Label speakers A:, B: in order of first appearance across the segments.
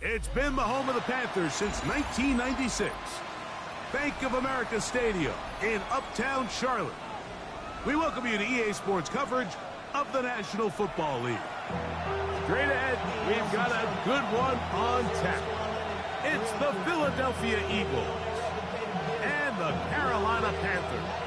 A: It's been the home of the Panthers since 1996. Bank of America Stadium in Uptown Charlotte. We welcome you to EA Sports coverage of the National Football League. Straight ahead, we've got a good one on tap. It's the Philadelphia Eagles and the Carolina Panthers.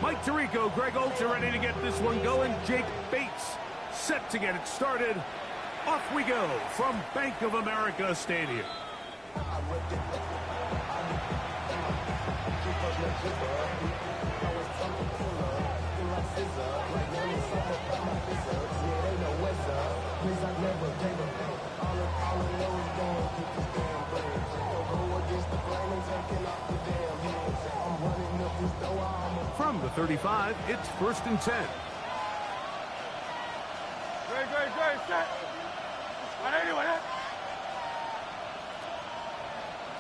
A: Mike Tirico, Greg Olsen ready to get this one going. Jake Bates set to get it started. Off we go from Bank of America Stadium. From the 35, it's 1st and 10.
B: Great, set. On anyone,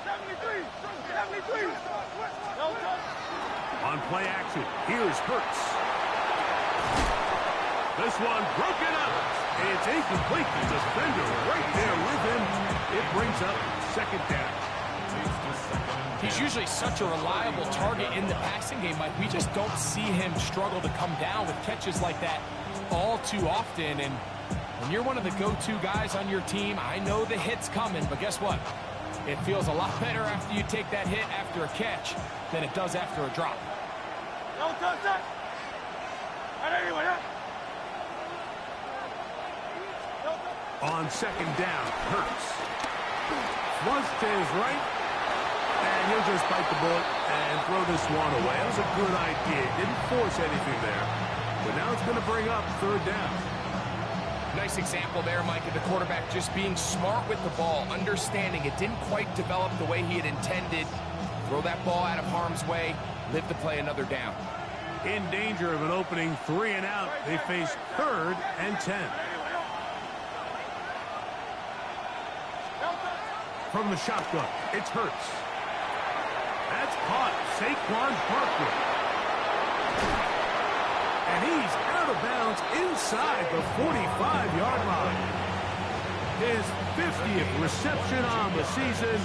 B: 73. No touch.
A: On play action, here's Hurts. This one broken up. It's incomplete. The defender right there with him. It brings up 2nd down.
C: He's usually such a reliable target in the passing game, Mike. We just don't see him struggle to come down with catches like that all too often. And when you're one of the go-to guys on your team, I know the hit's coming, but guess what? It feels a lot better after you take that hit after a catch than it does after a drop.
B: No touch. On anyone,
A: On 2nd down, Hurts. Once to his right, and he'll just bite the bullet and throw this one away. That was a good idea. Didn't force anything there. But now it's going to bring up 3rd down.
C: Nice example there, Mike, of the quarterback just being smart with the ball, understanding it didn't quite develop the way he had intended. Throw that ball out of harm's way, live to play another down.
A: In danger of an opening 3 and out, they face 3rd and 10. From the shotgun, it's Hurts. That's caught. Saquon Barkley. And he's out of bounds inside the 45-yard line. His 50th reception on the season,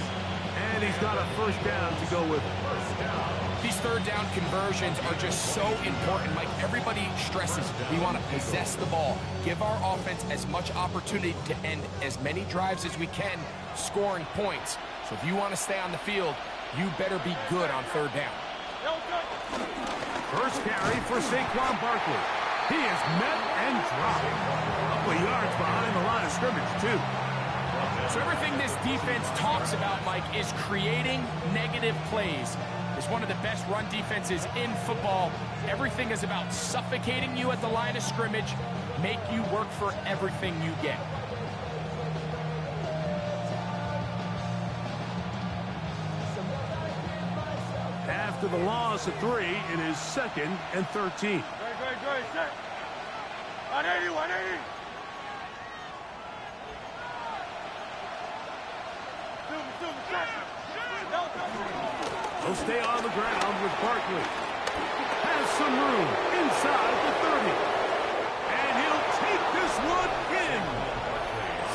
A: and he's got a 1st down to go with it.
C: These 3rd down conversions are just so important, Mike. Everybody stresses we want to possess the ball, give our offense as much opportunity to end as many drives as we can, scoring points. So if you want to stay on the field, you better be good on 3rd down.
A: First carry for Saquon Barkley. He is met and dropped. A couple of yards behind the line of scrimmage, too.
C: So everything this defense talks about, Mike, is creating negative plays. It's one of the best run defenses in football. Everything is about suffocating you at the line of scrimmage, make you work for everything you get.
A: After the loss of 3, it is 2nd and 13.
B: Great, set. On 80.
A: He'll stay on the ground with Barkley. Has some room inside the 30. And he'll take this one in.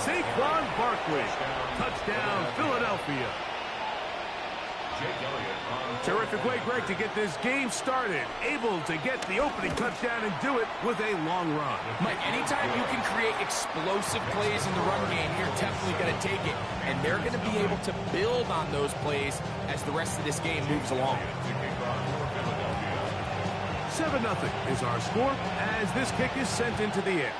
A: Saquon Barkley. Touchdown, Philadelphia. Terrific way, Greg, to get this game started. Able to get the opening touchdown and do it with a long run.
C: Mike, anytime you can create explosive plays in the run game, you're definitely going to take it. And they're going to be able to build on those plays as the rest of this game moves along.
A: 7-0 is our score as this kick is sent into the air.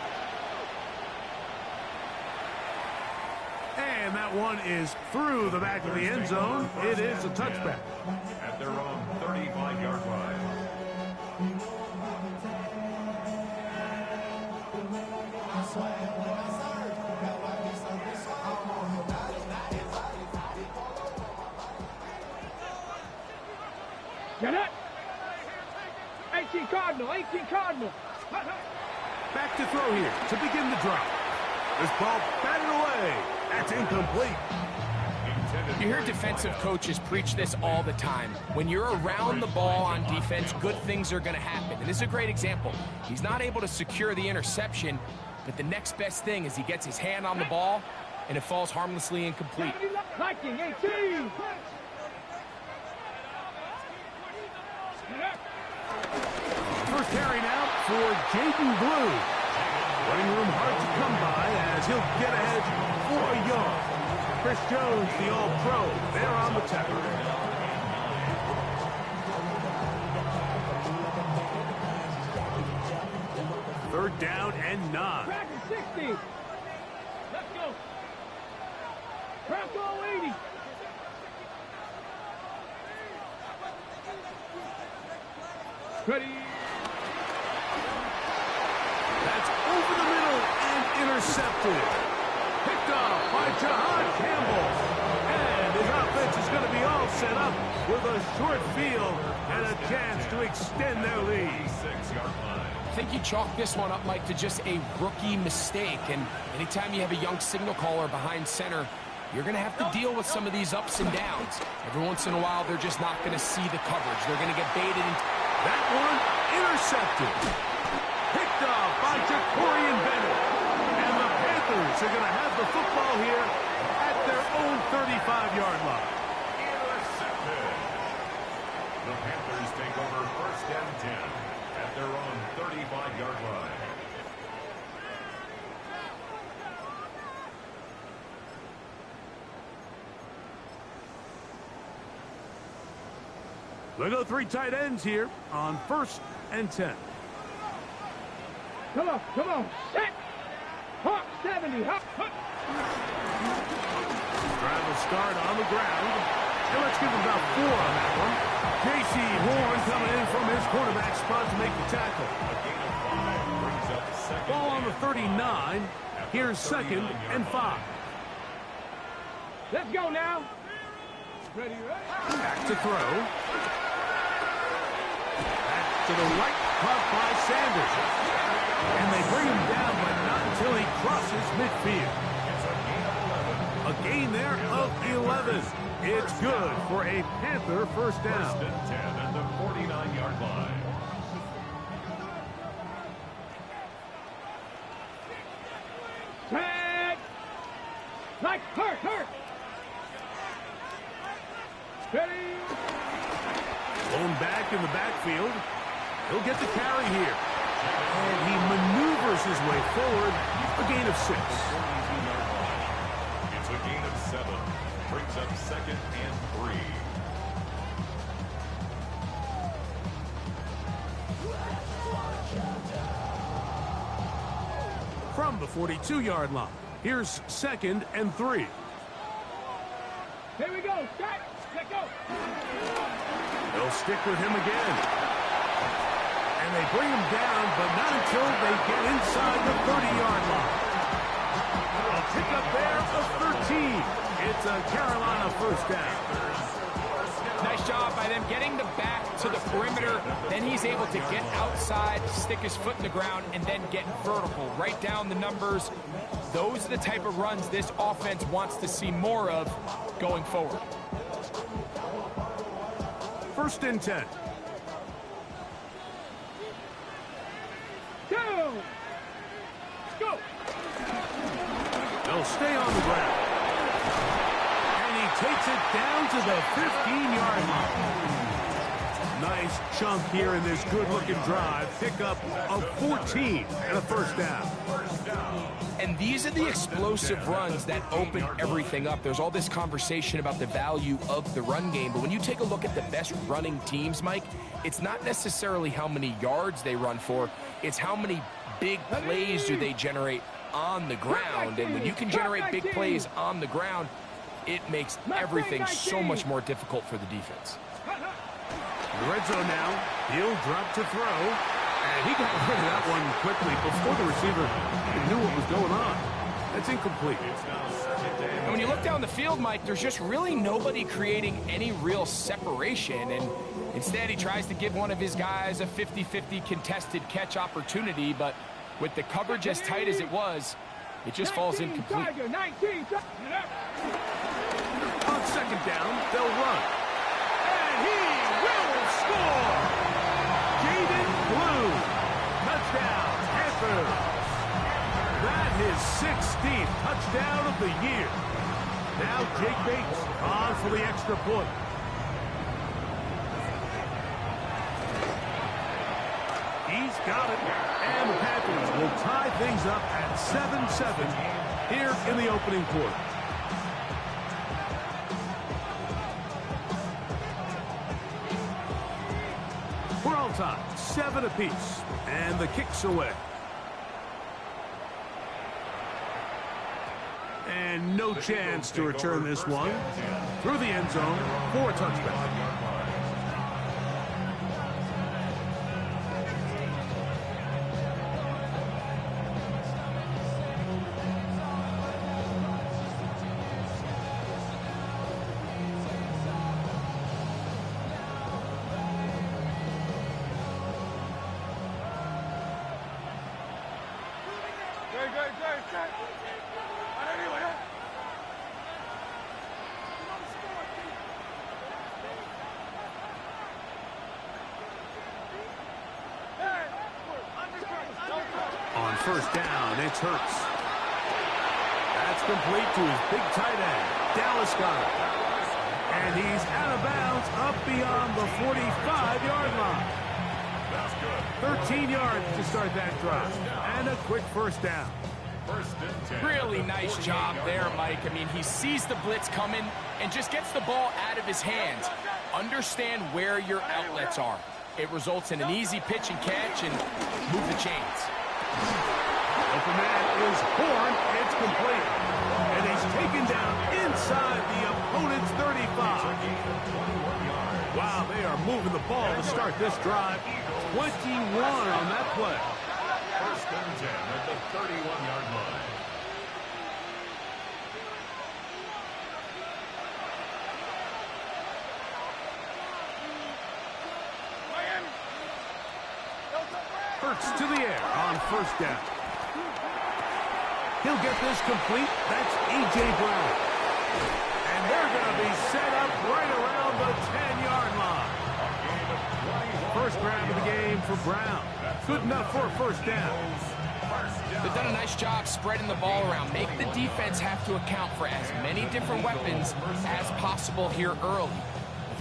A: And that one is through the back of the end zone. It is a touchback.
D: At their own 35-yard line.
B: Get it. 18 Cardinal, 18 Cardinal.
A: Back to throw here to begin the drive. This ball batted away. That's incomplete.
C: You hear defensive coaches preach this all the time. When you're around the ball on defense, good things are going to happen. And this is a great example. He's not able to secure the interception, but the next best thing is he gets his hand on the ball, and it falls harmlessly incomplete.
B: Viking, 18.
A: First carry now for Jaden Blue. Running room hard to come by as he'll get ahead for a yard. Chris Jones, the All-Pro, there on the tackle. Third down and 9.
B: Back to 60. Let's go. Bronco 80. Ready.
A: That's over the middle and intercepted. Picked off by Jahad Campbell. And his offense is going to be all set up with a short field and a chance to extend their lead.
C: I think you chalk this one up, Mike, to just a rookie mistake. And anytime you have a young signal caller behind center, you're going to have to deal with some of these ups and downs. Every once in a while, they're just not going to see the coverage. They're going to get baited.
A: That one intercepted. Picked off by Jacorian Bennett. And the Panthers are going to have the football here at their own 35-yard line.
D: Intercepted. The Panthers take over first and 10 at their own 35-yard line.
A: They go 3 tight ends here on first and 10.
B: Come on, come on. Set. Hawk 70. Hawk.
A: Drive will start on the ground. And let's give him about 4 on that one. J.C. Horn coming in from his quarterback spot to make the tackle.
D: A gain of 5 brings up second.
A: Ball on the 39. Here's second and 5.
B: Let's go now. Ready, ready.
A: Back to throw. Back to the right, caught by Sanders. And they bring him down, but not until he crosses midfield. A gain there of 11. It's good for a Panther first down.
D: First and 10 at the 49-yard line.
B: Tag. Like hurt. Ready.
A: Thrown back in the backfield. He'll get the carry here. And he maneuvers his way forward. A gain of 6.
D: It's a gain of 7. Brings up second and 3.
A: From the 42-yard line, here's second and 3.
B: Here we go. Set. Let go.
A: They'll stick with him again. And they bring him down, but not until they get inside the 30-yard line. A pickup there of 13. It's a Carolina first down.
C: Nice job by them getting the back to the perimeter. Then he's able to get outside, stick his foot in the ground, and then get vertical. Right down the numbers. Those are the type of runs this offense wants to see more of going forward.
A: First and 10.
B: Go. Go.
A: They'll stay on the ground. And he takes it down to the 15-yard line. Nice chunk here in this good-looking drive. Pickup of 14 and a first down.
C: And these are the explosive runs that open everything up. There's all this conversation about the value of the run game, but when you take a look at the best running teams, Mike, it's not necessarily how many yards they run for, it's how many big plays do they generate on the ground. And when you can generate big plays on the ground, it makes everything so much more difficult for the defense.
A: The red zone now. He'll drop to throw. And he got rid of that one quickly before the receiver even knew what was going on. That's incomplete.
C: And when you look down the field, Mike, there's just really nobody creating any real separation. And instead, he tries to give one of his guys a 50-50 contested catch opportunity. But with the coverage as tight as it was, it just falls incomplete.
B: Tiger, 19.
A: On second down, they'll run. And he will score! Jaden Blue. Touchdown, Panthers. That is 16th touchdown of the year. Now Jake Bates on for the extra point. He's got it. And the Panthers will tie things up at 7-7 here in the opening quarter. We're all tied, 7 apiece, and the kick's away. And no chance to return this one through the end zone for a touchdown. On first down, it's Hurts. That's complete to his big tight end, Dallas Goedert. And he's out of bounds up beyond the 45-yard line. 13 yards to start that drive. And a quick first down.
C: Really nice job there, Mike. I mean, he sees the blitz coming and just gets the ball out of his hands. Understand where your outlets are. It results in an easy pitch and catch and move the chains.
A: Open man is Horn. It's complete. And he's taken down inside the opponent's 35. Wow, they are moving the ball to start this drive. 21 on that play.
D: First and 10 at the 31-yard line.
A: Hurts to the air on first down. He'll get this complete. That's A.J. Brown. And they're going to be set up right around the 10-yard line. First grab of the game for Brown. Good enough for a first down.
C: They've done a nice job spreading the ball around. Make the defense have to account for as many different weapons as possible here early.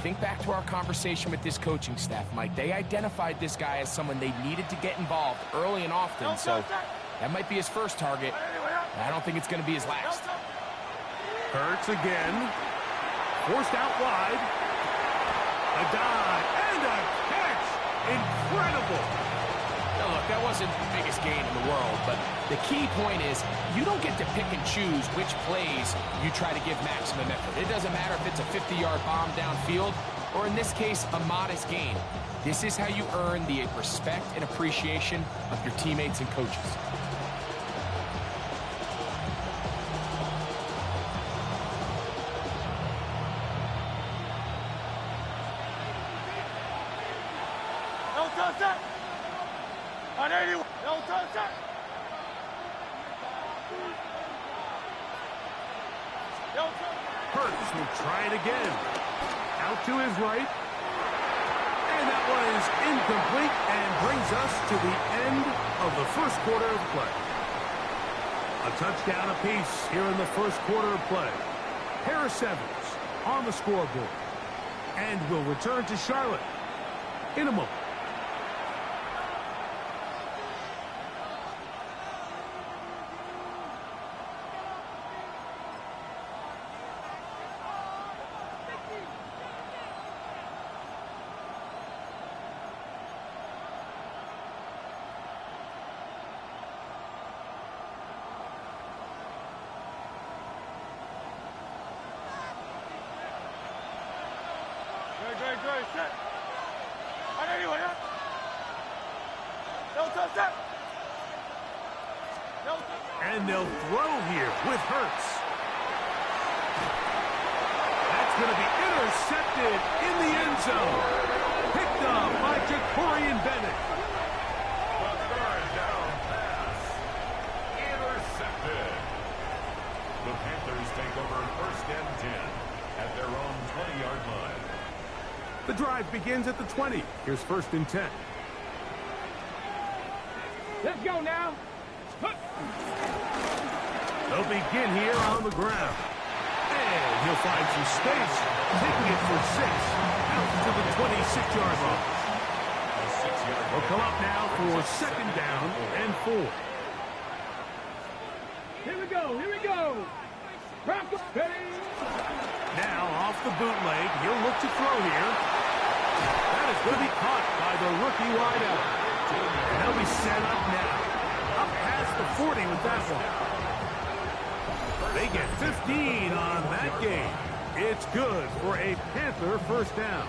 C: Think back to our conversation with this coaching staff, Mike. They identified this guy as someone they needed to get involved early and often, so that might be his first target. I don't think it's going to be his last.
A: Hurts again. Forced out wide. A dive and a catch. Incredible.
C: Now, look, that wasn't the biggest gain in the world, but the key point is you don't get to pick and choose which plays you try to give maximum effort. It doesn't matter if it's a 50-yard bomb downfield or, in this case, a modest gain. This is how you earn the respect and appreciation of your teammates and coaches.
A: Hurts will try it again. Out to his right. And that one is incomplete and brings us to the end of the first quarter of play. A touchdown apiece here in the first quarter of play. Harris Evans on the scoreboard. And will return to Charlotte in a moment. And they'll throw here with Hurts. That's going to be intercepted in the end zone. Picked up by Jacorian Bennett.
D: The third down pass. Intercepted. The Panthers take over 1st and 10 at their own 20-yard line.
A: The drive begins at the 20. Here's 1st and 10.
B: Let's go now.
A: They'll begin here on the ground. And he'll find some space. Taking it for 6. Out to the 26-yard line. They'll come up now for 2nd down and 4.
B: Here we go. Here we go.
A: Now off the bootleg. He'll look to throw here. That is going to be caught by the rookie wideout. And they'll be set up now. Up past the 40 with that one. They get 15 on that game. It's good for a Panther 1st down.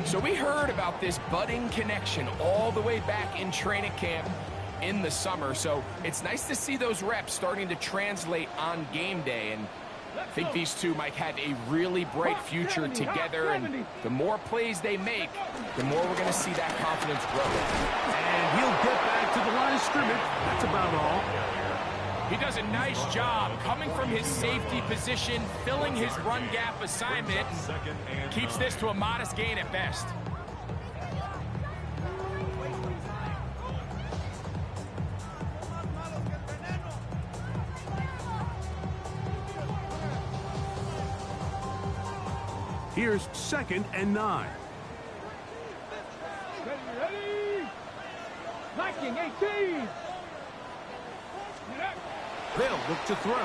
C: So we heard about this budding connection all the way back in training camp in the summer. So it's nice to see those reps starting to translate on game day. And I think these two might have a really bright future together. And the more plays they make, the more we're going to see that confidence grow.
A: And he'll get back to the line of scrimmage. That's about all.
C: He does a nice job coming from his safety position, filling his run gap assignment, and keeps this to a modest gain at best.
A: Here's 2nd and 9.
B: Ready. Liking 18.
A: They'll look to throw.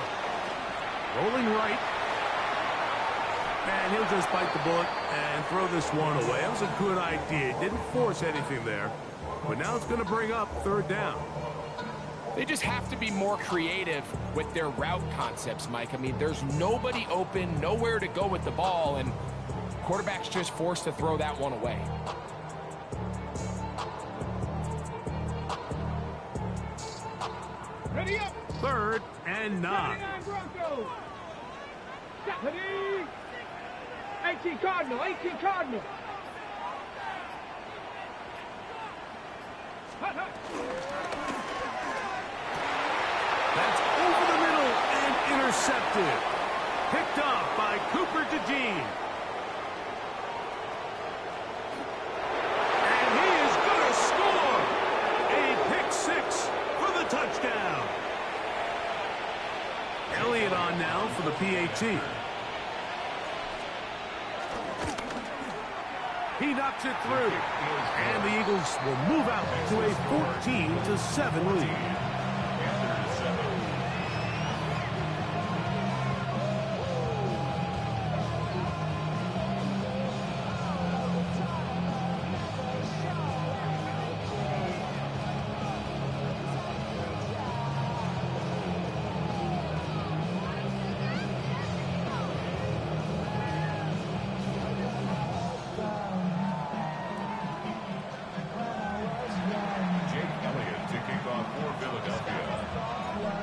A: Rolling right. And he'll just bite the bullet and throw this one away. That was a good idea. Didn't force anything there. But now it's going to bring up 3rd down.
C: They just have to be more creative with their route concepts, Mike. I mean, there's nobody open, nowhere to go with the ball, and quarterback's just forced to throw that one away.
B: Ready up.
A: 3rd and 9.
B: 79 Broncos. Ready. 18 Cardinal. 18 Cardinal.
A: That's over the middle and intercepted. Picked off by Cooper DeJean. And he is going to score. A pick 6 for the touchdown. Elliott on now for the PAT. He knocks it through. And the Eagles will move out to a 14-7 lead.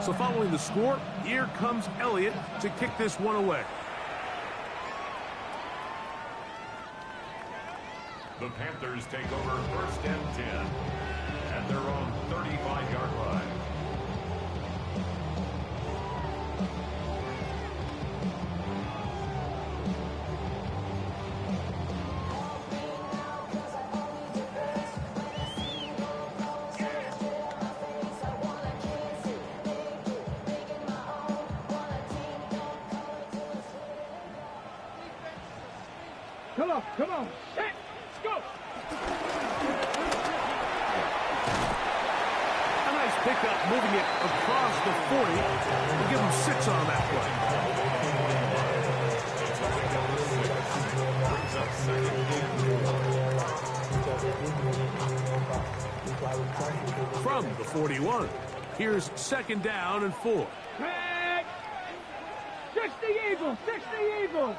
A: So following the score, here comes Elliott to kick this one away.
D: The Panthers take over 1st and 10 at their own 35-yard line.
B: Come on. Set. Go.
A: A nice pickup, moving it across the 40. We'll give him 6 on that play. From the 41, here's 2nd down and 4.
B: Back. 60 Eagles. 60 Eagles.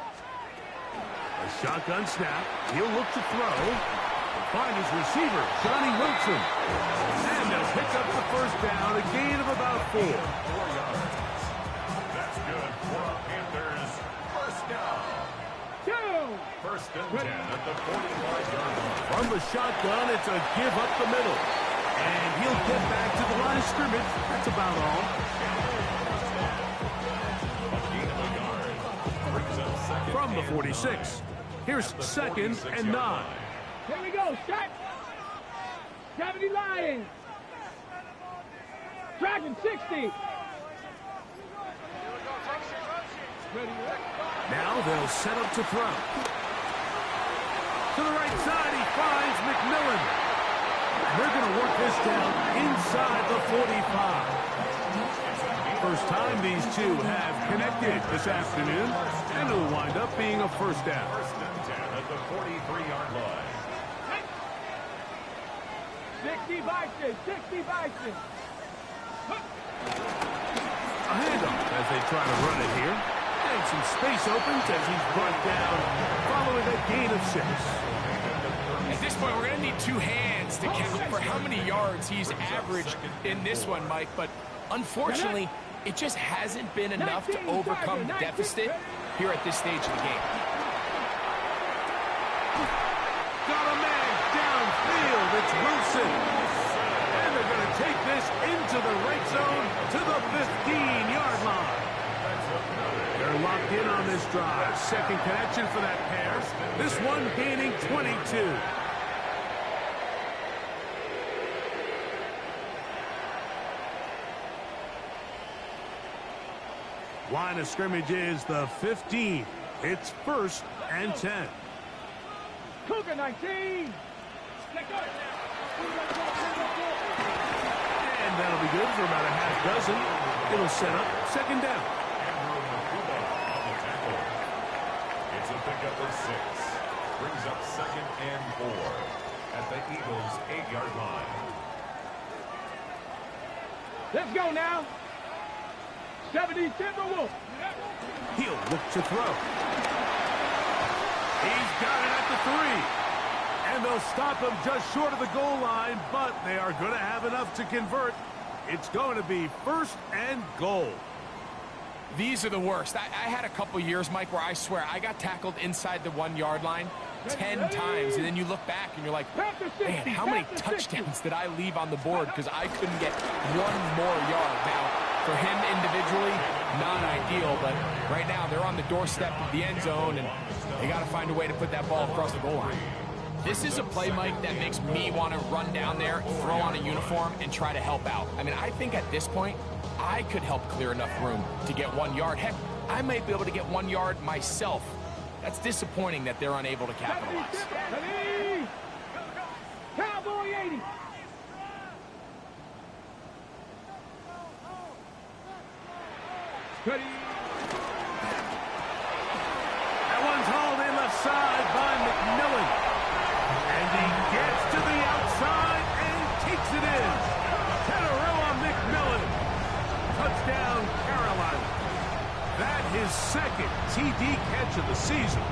A: A shotgun snap. He'll look to throw. find his receiver, Johnny Wilson. And they'll pick up the first down, a gain of about 4.
D: 4 yards. That's good for our Panthers. First down.
B: 2.
D: First and 10 at the 45-yard line.
A: From the shotgun, it's a give up the middle. And he'll get back to the line of scrimmage. That's about all.
D: A gain of a yard. Brings up second
A: From the
D: and
A: 46.
D: 9.
A: Here's second and 9.
B: Here we go. Shot. 70 Lions. Dragon 60.
A: Now they'll set up to throw. To the right side, he finds McMillan. And they're going to work this down inside the 45. First time these two have connected this afternoon, and it'll wind up being a first down.
D: First and 10 at the 43-yard line.
B: 60 Bison. 60 Bison.
A: A handoff as they try to run it here. And some space opens as he's brought down following a gain of 6.
C: At this point, we're going to need 2 hands to count for how many yards he's averaged in this one, Mike. But unfortunately, it just hasn't been enough to overcome the deficit here at this stage of the game.
A: Got a man downfield. It's Wilson. And they're going to take this into the right zone to the 15-yard line. They're locked in on this drive. Second connection for that pair. This one gaining 22. Line of scrimmage is the 15. It's first and 10.
B: Cougar 19.
A: And that'll be good for about a half dozen. It'll set up second down.
D: It's a pickup of 6. Brings up second and 4 at the Eagles' 8-yard line.
B: Let's go now. 70 Timberwolves.
A: He'll look to throw. He's got it at the 3. And they'll stop him just short of the goal line, but they are going to have enough to convert. It's going to be first and goal.
C: These are the worst. I had a couple years, Mike, where I swear I got tackled inside the 1-yard line 10 times, and then you look back and you're like, man, how many touchdowns did I leave on the board because I couldn't get 1 more yard? Now, for him individually, not ideal, but right now they're on the doorstep of the end zone, and they got to find a way to put that ball across the goal line. This is a play, Mike, that makes me want to run down there, throw on a uniform, and try to help out. I mean, I think at this point, I could help clear enough room to get 1 yard. Heck, I might be able to get 1 yard myself. That's disappointing that they're unable to capitalize.
B: Cowboy 80.
A: That one's hauled in left side by McMillan. And he gets to the outside and takes it in. Teteroa McMillan. Touchdown, Carolina. That his second TD catch of the season.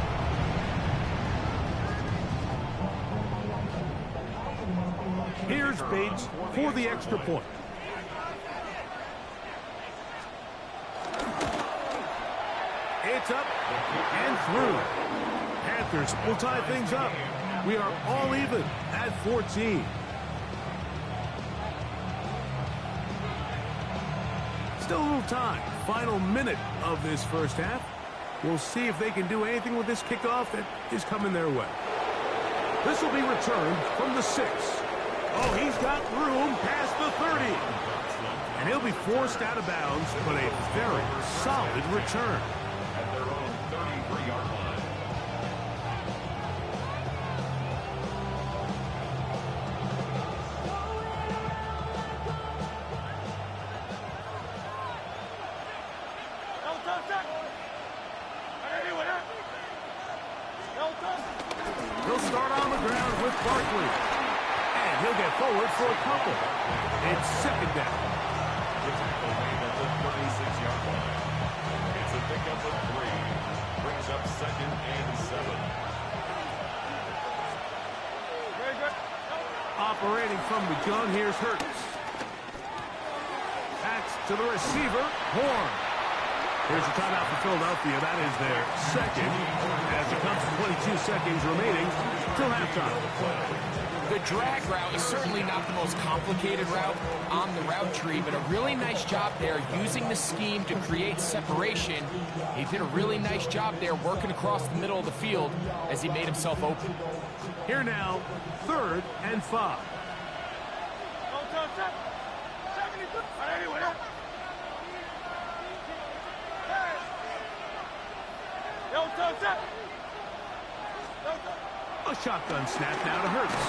A: Here's Bates for the extra point. It's up and through. Panthers will tie things up. We are all even at 14. Still a little time. Final minute of this first half. We'll see if they can do anything with this kickoff that is coming their way. This will be returned from the 6. Oh, he's got room past the 30. And he'll be forced out of bounds, but a very solid return.
D: At their own 33-yard line.
A: He'll start on the ground with Barkley. And he'll get forward for a couple. It's second down.
D: The tackle made at the 36-yard line. It's a pickup of 3. Brings up second and 7.
B: Very good.
A: Operating from the gun, here's Hurts. That's to the receiver, Horn. Here's a timeout for Philadelphia. That is their second, as it comes to 22 seconds remaining till halftime.
C: The drag route is certainly not the most complicated route on the route tree, but a really nice job there using the scheme to create separation. He did a really nice job there working across the middle of the field as he made himself open.
A: Here now, 3rd and 5. A shotgun snap now to Hurts.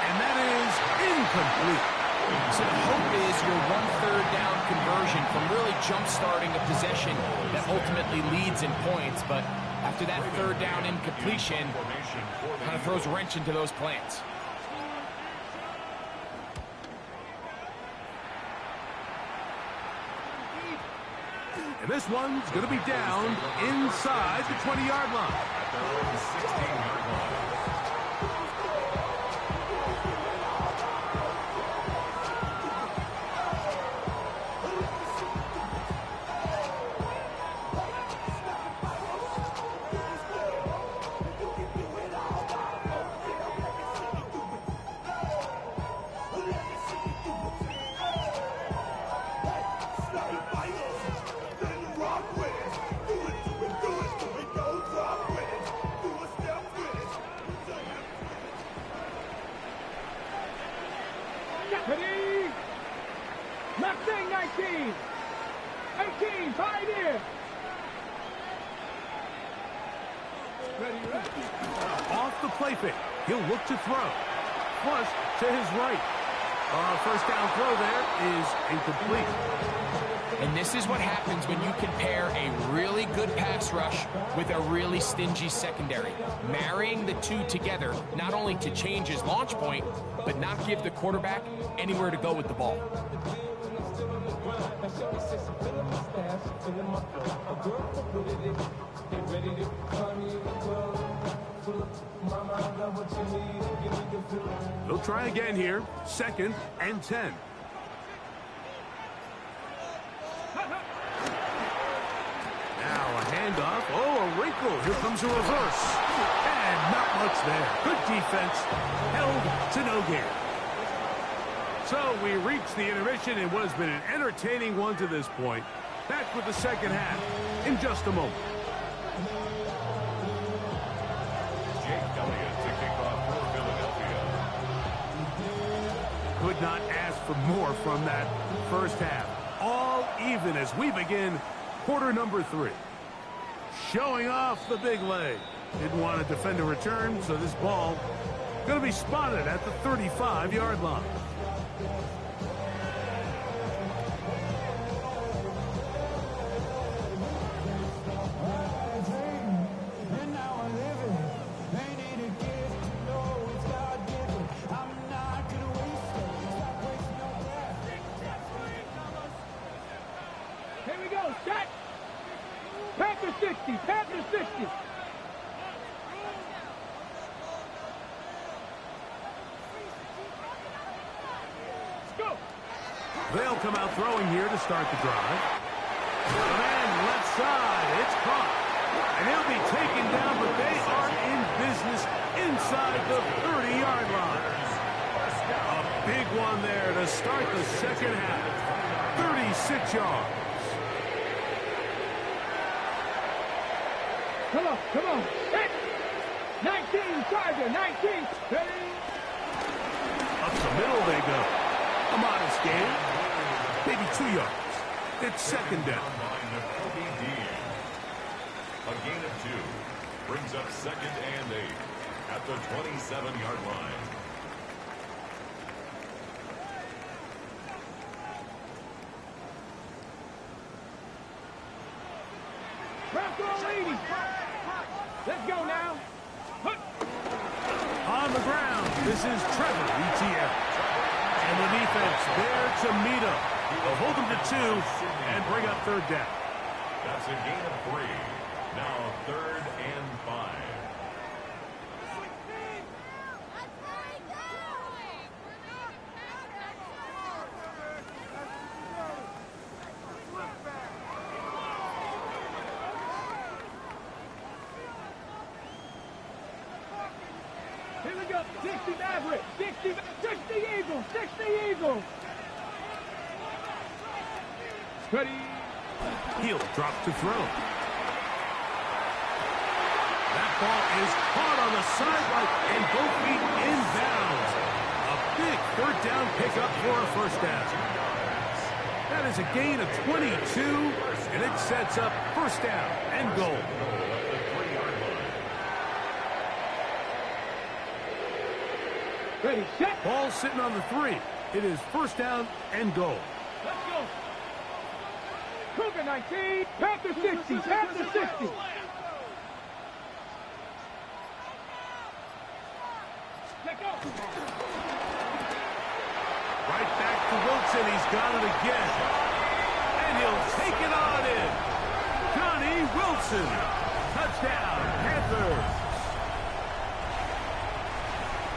A: And that is incomplete.
C: So the hope is your 1/3 down conversion from really jump-starting a possession that ultimately leads in points. But after that 3rd down incompletion, kind of throws a wrench into those plans.
A: And this one's going to be down inside the 20-yard line.
D: At their own 16-yard line.
B: Ready? Left thing, 19. 18, pioneer. Ready.
A: Off the play fake. He'll look to throw. Flush to his right. First down throw there is incomplete.
C: And this is what happens when you can pair a really good pass rush with a really stingy secondary. Marrying the two together, not only to change his launch point, but not give the quarterback anywhere to go with the ball.
A: They'll try again here. 2nd and 10. Now a handoff. Oh, a wrinkle. Here comes a reverse. And not much there. Good defense. Held to no gain. So we reach the intermission in what has been an entertaining one to this point. Back with the second half in just a moment.
D: Jake Elliott to kick off for Philadelphia.
A: Could not ask for more from that first half. All even as we begin quarter number 3. Showing off the big leg. Didn't want to defend a return, so this ball going to be spotted at the 35-yard line.
B: Here we go, set. Panther 60, Panther 60. Let's go.
A: They'll come out throwing here to start the drive. The man left side, it's caught. And he'll be taken down, but they are in business inside the 30-yard line. A big one there to start the second half. 36 yards.
B: Come on. Hit. 19, Charger, 19. Ready?
A: Up the middle they go. A modest gain. Maybe 2 yards. It's 2nd down.
D: A gain of 2 brings up 2nd and 8 at the 27-yard line.
B: Let's go now.
A: On the ground, this is Trevor Etienne. And the defense there to meet him. They'll hold him to 2 and bring up 3rd down.
D: That's a gain of 3. Now 3rd and 5.
B: Here we go. 60 Maverick. 60 Eagles. 60 Eagles. Ready.
A: He'll drop to throw. That ball is caught on the sideline and both feet inbounds. A big third down pickup for a first down. That is a gain of 22, and it sets up first down and goal.
B: Ready, set.
A: Ball sitting on the 3. It is first down and goal.
B: Let's go. Cougar 19. Panther 60. Panther 60.
A: Right back to Wilson. He's got it again. And he'll take it on in. Johnny Wilson. Touchdown, Panthers.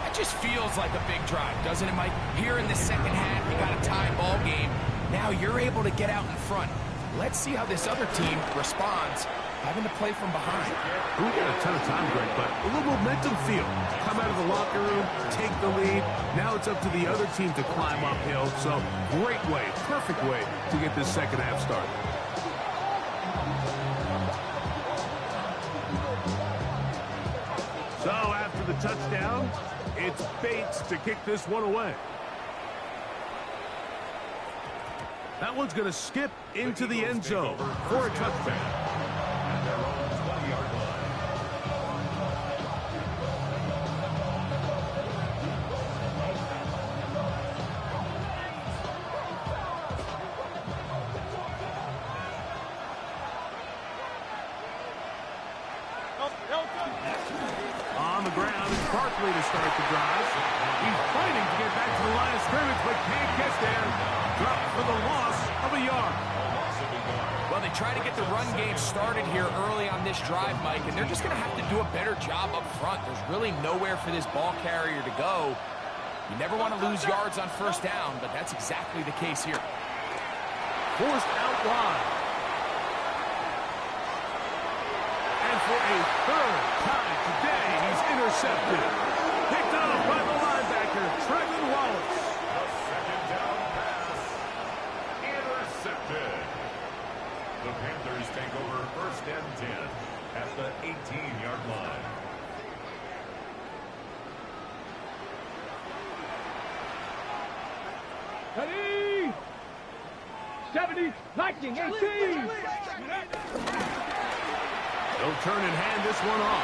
C: It just feels like a big drive, doesn't it, Mike? Here in the second half, you got a tie ball game. Now you're able to get out in front. Let's see how this other team responds, having to play from behind.
A: We got a ton of time, Greg, but a little momentum feel. Come out of the locker room, take the lead. Now it's up to the other team to climb uphill. So great way, perfect way to get this second half started. So after the touchdown, it's Bates to kick this one away. That one's going to skip into the end zone for a touchdown. On the ground is Barkley to start the drive. He's fighting to get back to the line of scrimmage, but can't get there. Dropped for the loss of a yard.
C: Well, they try to get the run game started here early on this drive, Mike, and they're just going to have to do a better job up front. There's really nowhere for this ball carrier to go. You never want to lose yards on first down, but that's exactly the case here.
A: Forced out wide. And for a third time today, he's intercepted. Picked up by the linebacker, Trevin Wallace.
D: The second down pass. Intercepted. The Panthers take over first and 10 at the 18-yard line.
B: Ready. 70. Lightning 18.
A: They'll turn and hand this one off.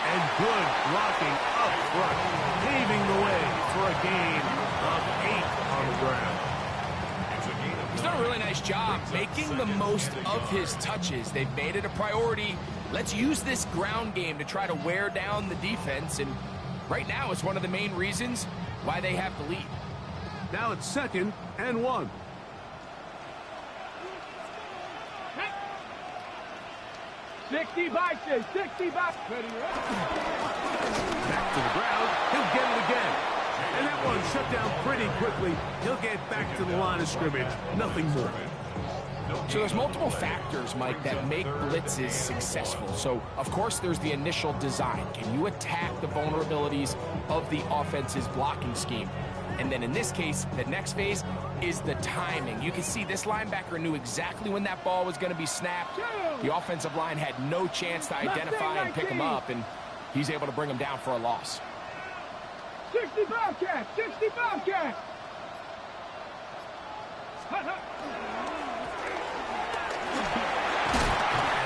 A: And good blocking up front, paving the way for a gain of 8 on the ground.
C: He's done a really nice job making the most of his touches. They've made it a priority. Let's use this ground game to try to wear down the defense, and right now it's one of the main reasons why they have the lead.
A: Now it's 2nd and 1.
B: Back to
A: the ground. He'll get it again. And that one shut down pretty quickly. He'll get back to the line of scrimmage. Nothing more.
C: So there's multiple factors, Mike, that make blitzes successful. So, of course, there's the initial design. Can you attack the vulnerabilities of the offense's blocking scheme? And then in this case, the next phase is the timing. You can see this linebacker knew exactly when that ball was going to be snapped. The offensive line had no chance to identify and pick him up, and he's able to bring him down for a loss.
B: 60 Bobcat. 60 Bobcat.
A: And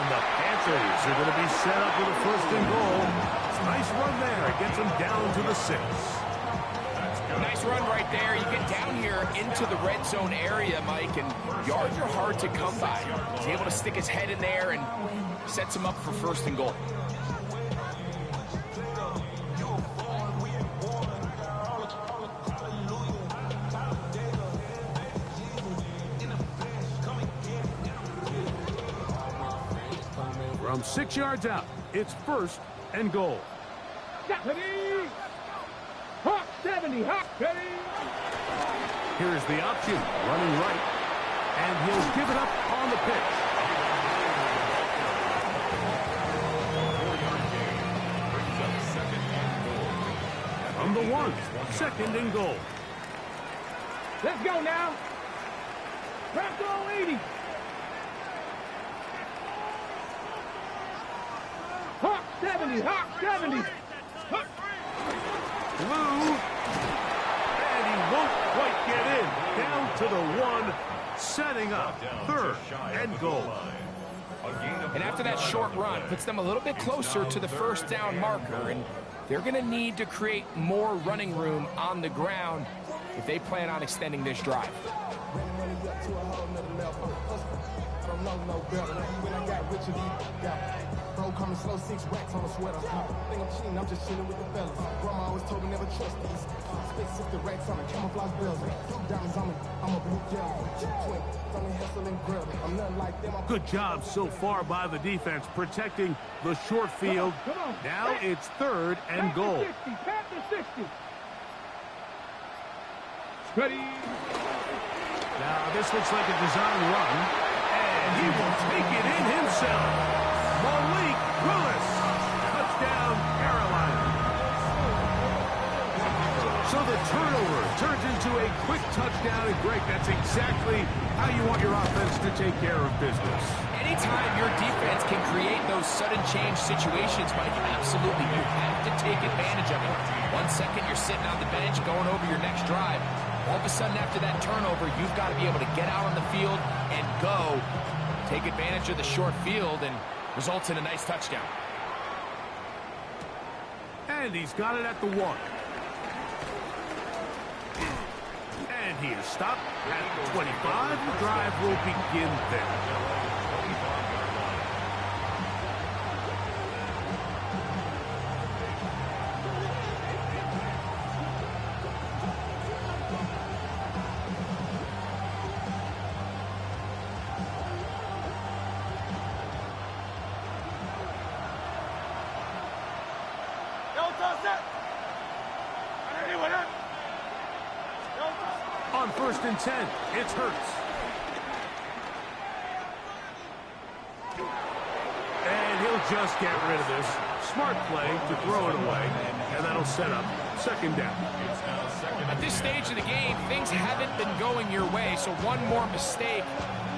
A: the Panthers are going to be set up with a first and goal. Nice run there. It gets them down to the 6.
C: Nice run right there. You get down here into the red zone area, Mike, and yards are hard to come by. He's able to stick his head in there and sets him up for first and goal.
A: From 6 yards out, it's first and goal.
B: Ready. Hawk 70. Hawk ready.
A: Here's the option, running right, and he'll give it up on the pitch. from the 1. 2nd and goal.
B: Let's go now. Press all 80. Hawk 70. Hawk 70. Hawk.
A: Blue. And he won't quite get in. Down to the 1. Setting up 3rd and goal.
C: And after that short run, puts them a little bit closer to the 1st down marker. And they're going to need to create more running room on the ground if they plan on extending this drive.
E: Bro, coming slow, 6 racks on a sweater. Think I'm cheating, I'm just chilling with the fellas. Grandma always told me never trust these. Spit 60 racks on a camouflage bells. Diamonds on me, I'm a blue gel. Twin, from the hustle and grill. I'm nothing like them.
A: Good job so far by the defense protecting the short field.
B: Come on.
A: Now it's 3rd and goal.
B: Panther 60. Ready.
A: Now this looks like a design run, and he will take it in himself. Malik Willis, touchdown Carolina. So the turnover turns into a quick touchdown, and Greg, that's exactly how you want your offense to take care of business.
C: Anytime your defense can create those sudden change situations, Mike, absolutely, you have to take advantage of it. 1 second, you're sitting on the bench going over your next drive. All of a sudden, after that turnover, you've got to be able to get out on the field and go. Take advantage of the short field and results in a nice touchdown.
A: And he's got it at the 1. And he is stopped at the 25. The drive will begin there. On 1st and 10, it's Hurts. And he'll just get rid of this. Smart play to throw it away, and that'll set up 2nd down.
C: At this stage of the game, things haven't been going your way, so one more mistake,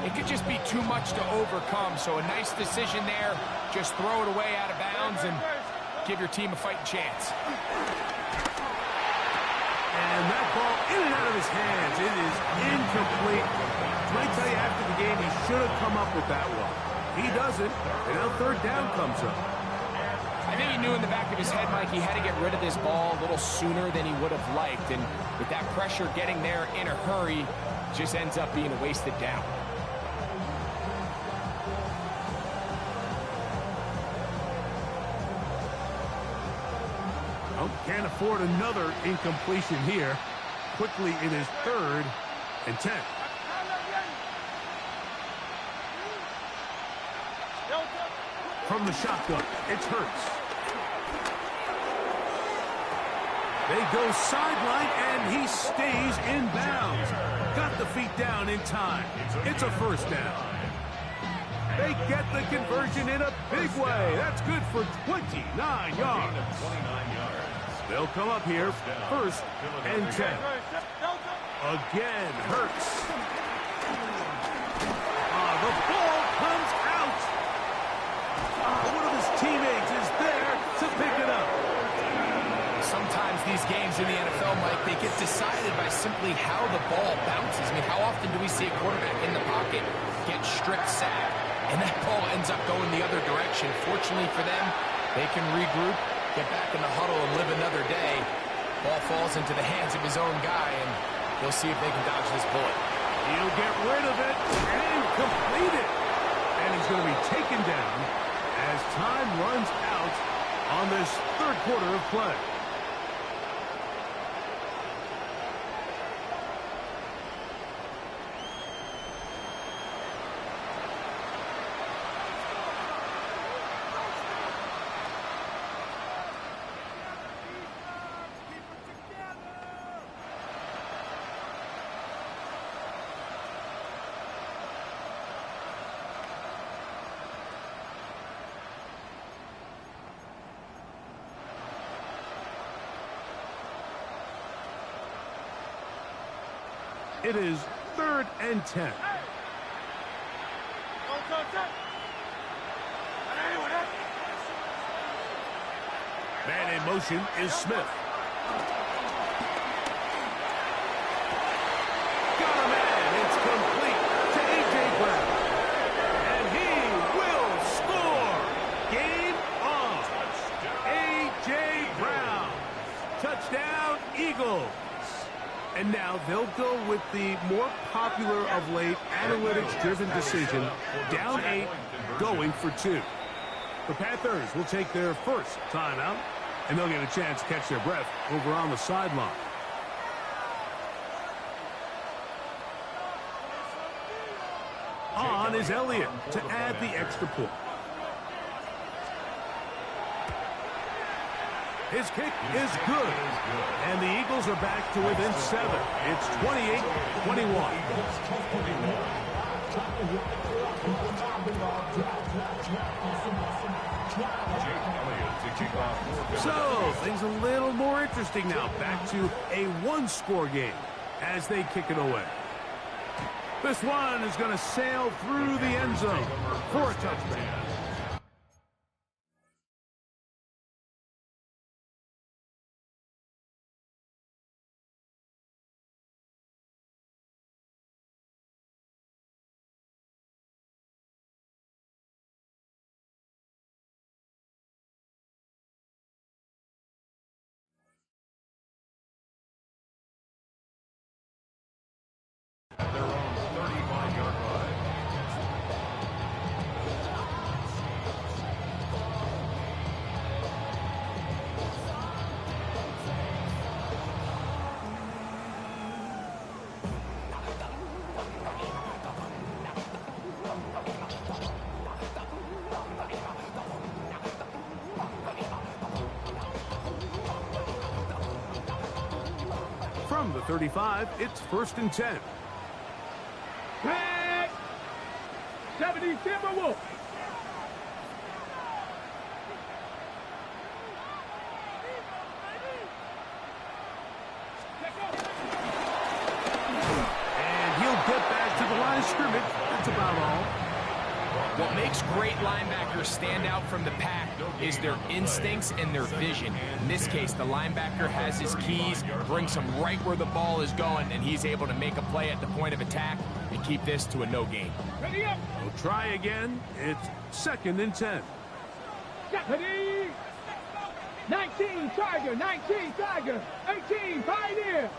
C: it could just be too much to overcome. So a nice decision there, just throw it away out of bounds and give your team a fighting chance.
A: And that ball in and out of his hands. It is incomplete. I tell you, after the game, he should have come up with that one. He doesn't, and now 3rd down comes up.
C: I think he knew in the back of his head, Mike, he had to get rid of this ball a little sooner than he would have liked. And with that pressure getting there in a hurry, it just ends up being a wasted down.
A: Can't afford another incompletion here. Quickly in his 3rd and 10. From the shotgun, it's Hurts. They go sideline, and he stays in bounds. Got the feet down in time. It's a 1st down. They get the conversion in a big way. That's good for 29 yards. They'll come up here, 1st and 10. Again, Hurts. The ball comes out. One of his teammates is there to pick it up.
C: Sometimes these games in the NFL, Mike, they get decided by simply how the ball bounces. I mean, how often do we see a quarterback in the pocket get stripped sack, and that ball ends up going the other direction? Fortunately for them, they can regroup, get back in the huddle, and live another day. Ball falls into the hands of his own guy, and they'll see if they can dodge this bullet.
A: He'll get rid of it and complete it. And he's going to be taken down as time runs out on this 3rd quarter of play. It is 3rd and 10. Man in motion is Smith. Got a man. It's complete to A.J. Brown. And he will score. Game on. A.J. Brown. Touchdown, Eagles. And now they'll go with the more popular of late analytics-driven decision. Down 8, going for 2. The Panthers will take their first timeout, and they'll get a chance to catch their breath over on the sideline. On is Elliott to add the extra point. His kick is good. And the Eagles are back to within 7. It's 28-21. So, things a little more interesting now. Back to a one-score game as they kick it away. This one is going to sail through the end zone for a touchdown.
D: Their own 35-yard line.
A: From the 35, it's 1st and 10.
B: Tag! 70 Timberwolves.
A: And he'll get back to the line of scrimmage. That's about all.
C: What makes great linebackers stand out from the pack is their instincts and their vision. In this case, the linebacker has his keys, brings him right where the ball is going, and he's able to make a play at the point of attack and keep this to a no gain.
B: Ready up.
A: We'll try again. It's 2nd and 10.
B: Ready. 19 Tiger, 19 Tiger, 18 Pioneer.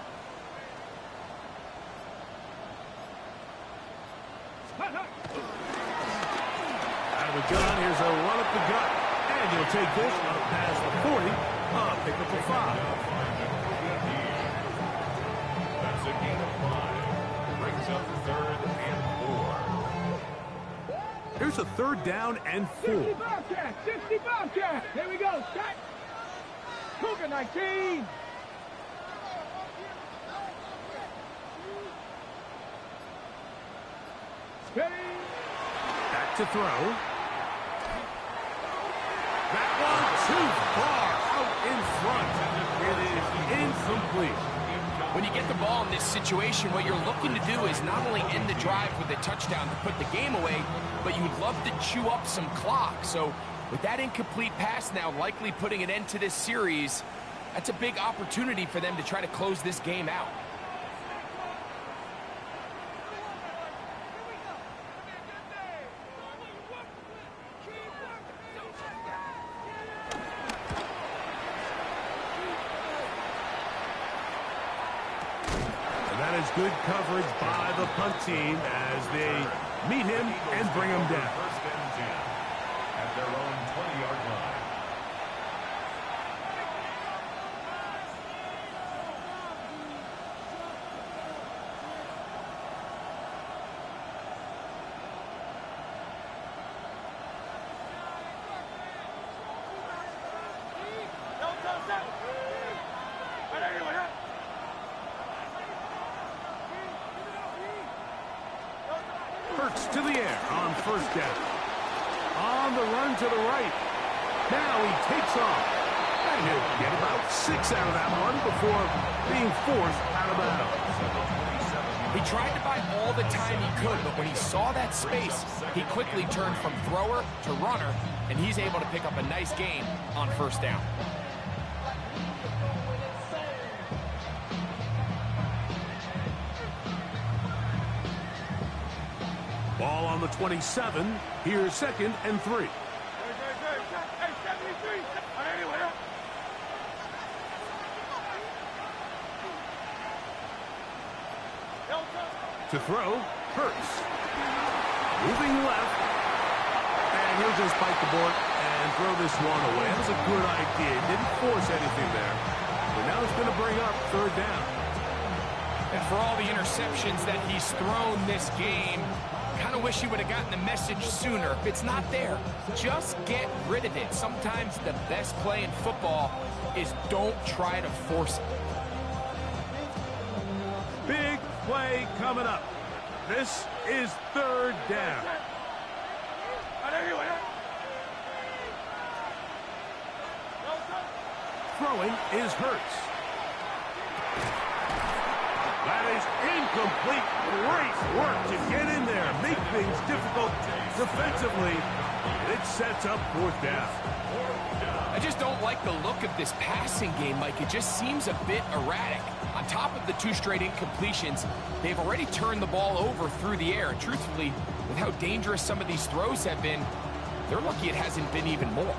A: Out of the gun, here's a run up the gut. And he'll take this up past the 40. Pick up the 5.
D: That's a gain of 5. Brings up 3rd and 4.
A: Here's a 3rd down and 4.
B: 60 Bobcat, 60 Bobcat. Here we go, set. Cougar 19. Ready.
A: Back to throw. That one too far out in front. It is incomplete.
C: When you get the ball in this situation, what you're looking to do is not only end the drive with a touchdown to put the game away, but you'd love to chew up some clock. So with that incomplete pass now likely putting an end to this series, that's a big opportunity for them to try to close this game out.
A: Good coverage by the punt team as they meet him and bring him down.
D: 1st and 10 at their own 20-yard line.
A: To the air on 1st down. On the run to the right. Now he takes off. And he'll get about 6 out of that one before being forced out of bounds.
C: He tried to buy all the time he could, but when he saw that space, he quickly turned from thrower to runner, and he's able to pick up a nice gain on first down.
A: Ball on the 27. Here's 2nd and 3. To throw, Hurts. Moving left. And he'll just bite the board and throw this one away. That was a good idea. Didn't force anything there. But now it's going to bring up 3rd down.
C: And for all the interceptions that he's thrown this game, kind of wish he would have gotten the message sooner. If it's not there, just get rid of it. Sometimes the best play in football is don't try to force it.
A: Big play coming up. This is 3rd down. Throwing is Hurts. That is incomplete. Great work to get in there. Make things difficult defensively. It sets up 4th down.
C: I just don't like the look of this passing game, Mike. It just seems a bit erratic. On top of the 2 straight incompletions, they've already turned the ball over through the air. And truthfully, with how dangerous some of these throws have been, they're lucky it hasn't been even more.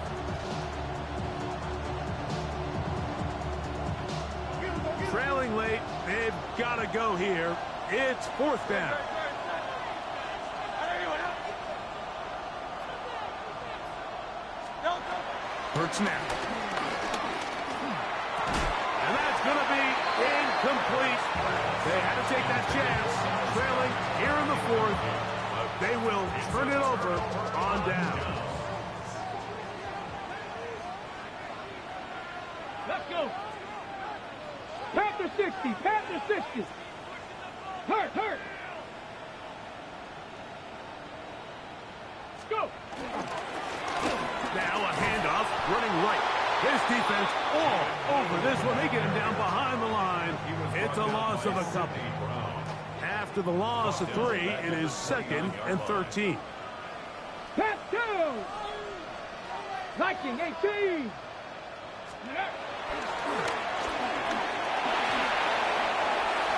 A: Trailing late, they've got to go here. It's 4th down. Hurts now. And that's going to be incomplete. They had to take that chance. Trailing here in the 4th. They will turn it over on down.
B: Let's go. Panther 60. Panther 60. Hurt. Let's go.
A: Now a handoff, running right. His defense all over this one. They get him down behind the line. It's a loss of a couple. After the loss of 3, it is 2nd and 13.
B: Pass 2. 19-18.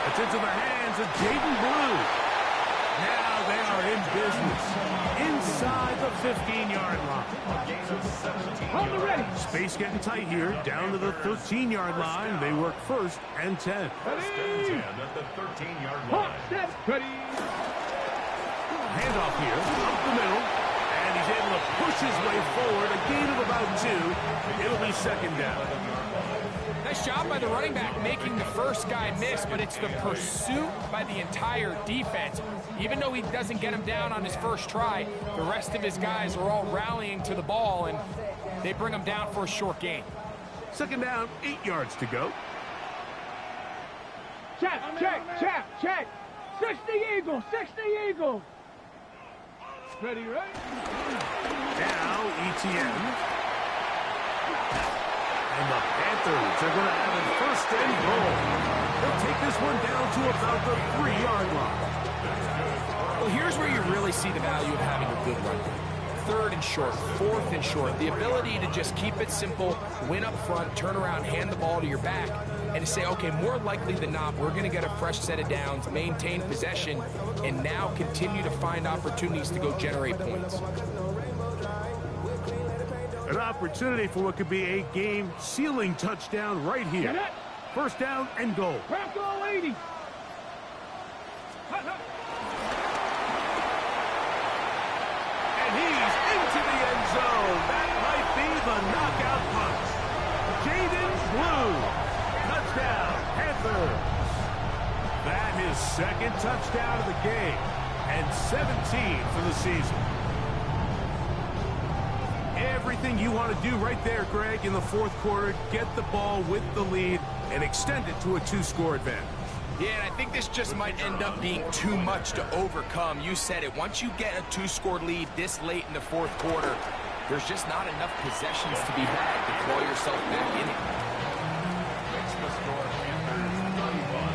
A: It's into the hands of Jaden Blue. Now they are in business. Inside the 15-yard line.
B: On the ready.
A: Space getting tight here. Down to the 13-yard line. They work 1st and 10.
B: Ready.
D: At the 13-yard
B: Hot,
D: line.
B: set, ready.
A: Handoff here, up the middle. And he's able to push his way forward. A gain of about 2. It'll be 2nd down.
C: Nice job by the running back making the first guy miss, but it's the pursuit by the entire defense. Even though he doesn't get him down on his first try, the rest of his guys are all rallying to the ball, and they bring him down for a short gain.
A: 2nd down, 8 yards to go.
B: Check. 60 Eagle. Ready, right?
A: Now ETN. And the Panthers are going to have a 1st and goal. They'll take this one down to about the 3-yard line.
C: Well, here's where you really see the value of having a good run. 3rd and short, 4th and short. The ability to just keep it simple, win up front, turn around, hand the ball to your back, and to say, okay, more likely than not, we're going to get a fresh set of downs, maintain possession, and now continue to find opportunities to go generate points.
A: An opportunity for what could be a game-sealing touchdown right here. 1st down and goal.
B: Bronco 80.
A: And he's into the end zone. That might be the knockout punch. Jaden Blue. Touchdown, Panthers. That is 2nd touchdown of the game. And 17 for the season. Everything you want to do right there, Greg, in the 4th quarter. Get the ball with the lead and extend it to a 2-score advantage.
C: Yeah, and I think this just might end up being too much to overcome. You said it. Once you get a 2-score lead this late in the 4th quarter, there's just not enough possessions to be had to claw yourself back in it.
D: Makes the score Panthers 31,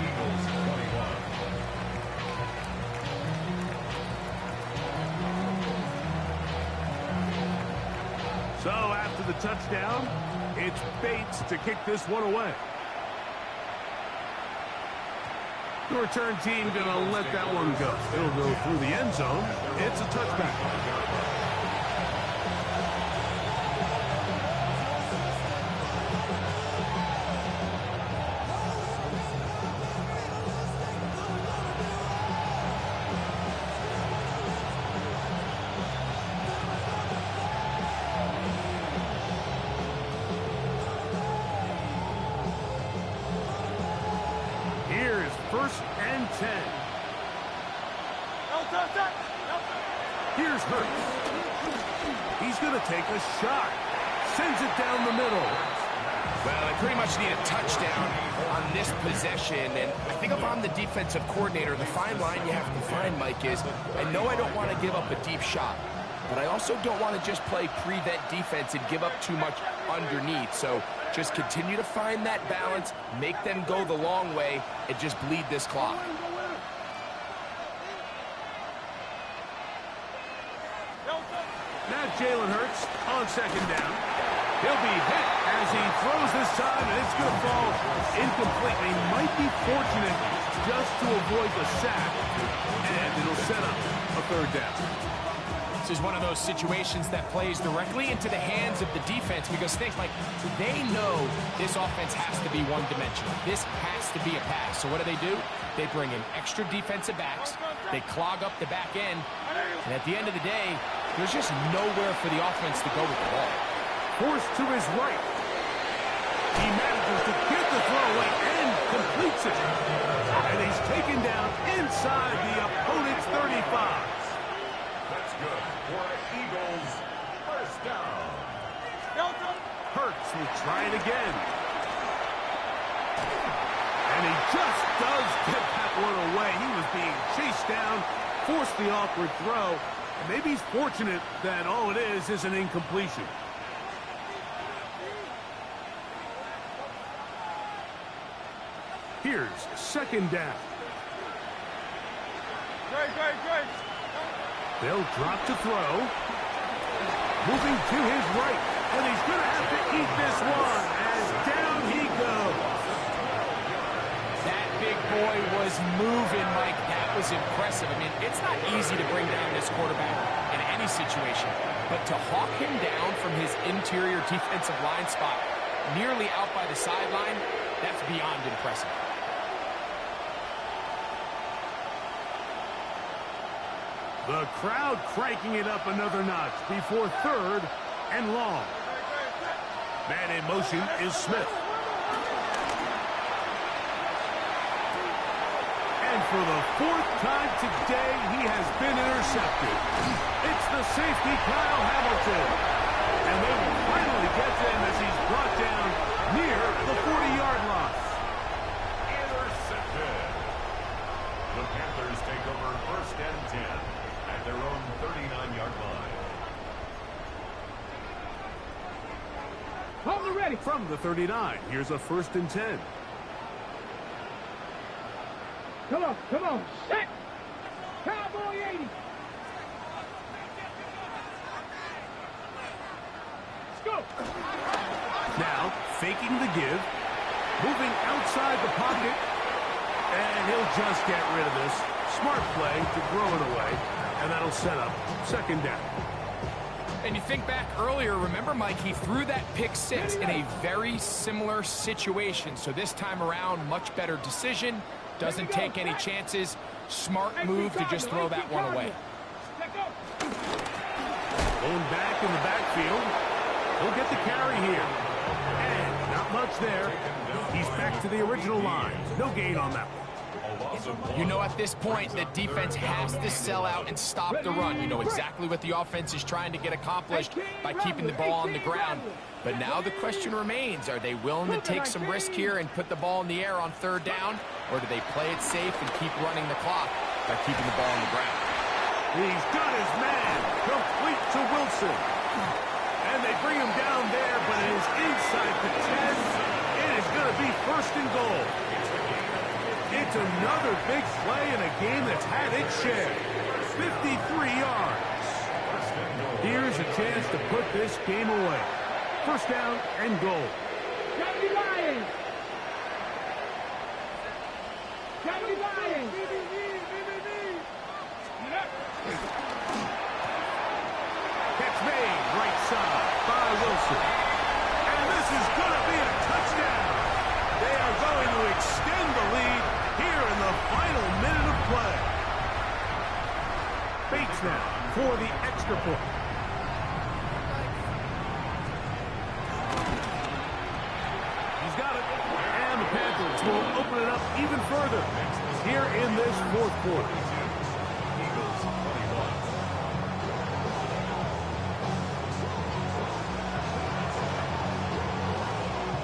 D: Eagles 21.
A: So after the touchdown, it's Bates to kick this one away. The return team going to let that one go. It'll go through the end zone. It's a touchback. First and 10. Here's Hurts. He's going to take a shot. Sends it down the middle.
F: Well, they pretty much need a touchdown on this possession, and I think if I'm the defensive coordinator, the fine line you have to find, Mike, is I know I don't want to give up a deep shot, but I also don't want to just play prevent defense and give up too much underneath. So just continue to find that balance, make them go the long way, and just bleed this clock.
A: Now Jalen Hurts on second down. He'll be hit as he throws this time, and it's going to fall incomplete. He might be fortunate just to avoid the sack, and it'll set up a third down.
C: This is one of those situations that plays directly into the hands of the defense because things like they know this offense has to be one-dimensional. This has to be a pass. So what do? They bring in extra defensive backs. They clog up the back end. And at the end of the day, there's just nowhere for the offense to go with the ball.
A: Forced to his right. He manages to get the throw away and completes it. And he's taken down inside the opponent's 35.
D: That's good for Eagles first down.
A: Hurts will try it again. And he just does get that one away. He was being chased down, forced the awkward throw. And maybe he's fortunate that all it is an incompletion. Here's second down. They'll drop to throw. Moving to his right. And he's going to have to eat this one as down he goes.
C: That big boy was moving, Mike. That was impressive. I mean, it's not easy to bring down this quarterback in any situation. But to hawk him down from his interior defensive line spot, nearly out by the sideline, that's beyond impressive.
A: The crowd cranking it up another notch before third and long. Man in motion is Smith. And for the fourth time today, he has been intercepted. It's the safety, Kyle Hamilton. And they will finally get to him as he's brought down near the 40-yard line.
D: Intercepted. The Panthers take over first and 10 at their own 39-yard line.
A: Hold ready. From the 39, here's a first and 10.
B: Come on, set! Cowboy 80! Let's go!
A: Now, faking the give, moving outside the pocket, and he'll just get rid of this. Smart play to throw it away, and that'll set up second down.
C: And you think back earlier, remember, Mike, he threw that pick six in a very similar situation. So this time around, much better decision. Doesn't take any chances. Smart move to just throw that one away.
A: Going back in the backfield. He'll get the carry here. And not much there. He's back to the original line. No gain on that one.
C: You know, at this point, the defense has to sell out and stop the run. You know exactly what the offense is trying to get accomplished by keeping the ball on the ground. But now the question remains, are they willing to take some risk here and put the ball in the air on third down? Or do they play it safe and keep running the clock by keeping the ball on the ground?
A: He's got his man complete to Wilson. And they bring him down there, but it is inside the 10. It is going to be first and goal. It's another big play in a game that's had its share. 53 yards. Here's a chance to put this game away. First down and goal.
B: Johnny Lions! Johnny Lions!
A: Catch made, right side by Wilson. And this is going to be a touchdown. They are going to extend the lead here in the final minute of play. Bates now for the extra point. He's got it. And the Panthers will open it up even further here in this fourth quarter.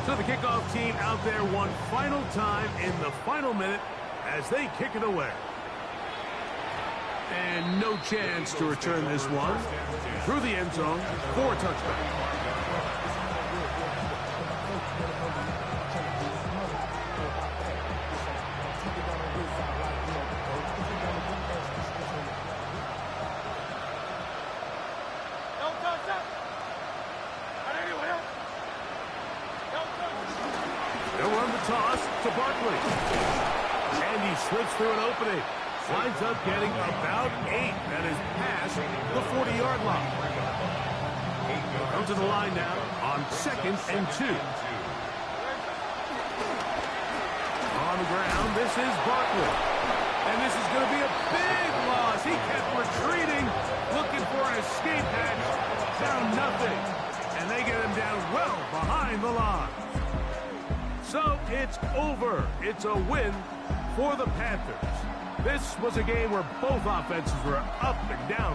A: So the kickoff team out there one final time in the final minute as they kick it away. And no chance to return this one through the end zone for a touchdown. They'll run the toss to Barkley. And he slips through an opening. Winds up getting about 8. That is past the 40-yard line. Come to the line now on 2nd and 2. On the ground, this is Barkley. And this is going to be a big loss. He kept retreating, looking for an escape hatch. Found nothing. And they get him down well behind the line. So it's over. It's a win for the Panthers. This was a game where both offenses were up and down.